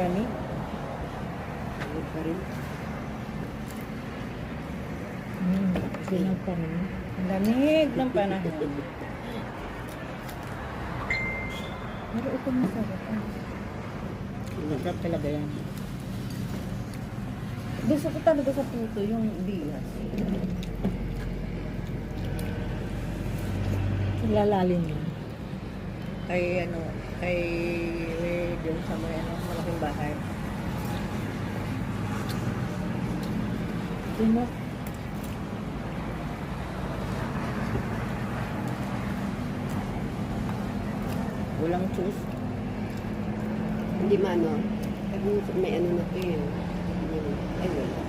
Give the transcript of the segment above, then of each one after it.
gani. Ayun pa rin. Sinang panahon. Ang lamig ng panahon. Pero ito masarap. Masarap talaga yan. Gusto ko talaga sa puto yung bigas. Lalalim yun. Kay ano, kay doon sa may ano, malaking bahay. Sino? Walang juice. Hindi maano. May ano na to yun. Ay, wala.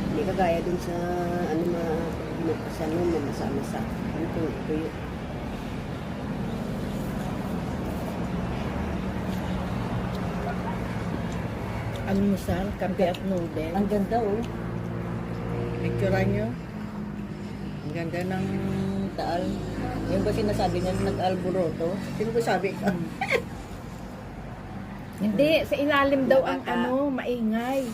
Hindi kagaya dun sa ano pinapasan mo, mamasa-masa. Ano to, tuyo. Almusal, kape at noodle. Ang ganda oh. Picturean nyo. Ang ganda ng taal. Yung ba sinasabi niya nag-alboroto? Sino ba sabi ka? Hindi, sa ilalim daw ang Baka. maingay.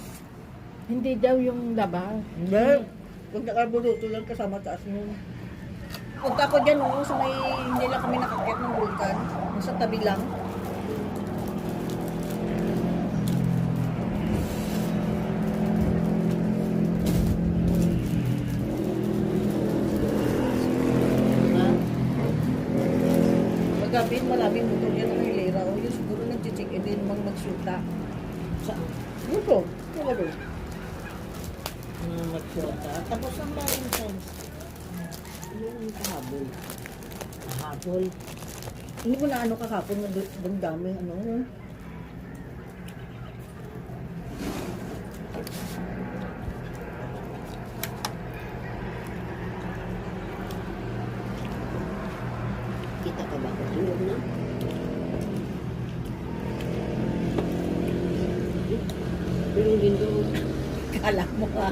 Hindi daw yung labas. Hindi. Pag nag-alboroto lang kasama taas mo. Punta ko dyan oh, sa may hindi lang kami nakakyat ng vulkan. Nasa tabi lang. Gabi, maraming motor yan ang hilera. O yun siguro nag-check in din mag-shoota. Sa motor. Wala doon. Magsyota. Tapos ang Valentine's. Yung kahabol. Habol. Hindi ko na ano kahapon na doon dami. Ano? Kita pa ba ako? Tulog na? Pero din doon. Kala mo ka.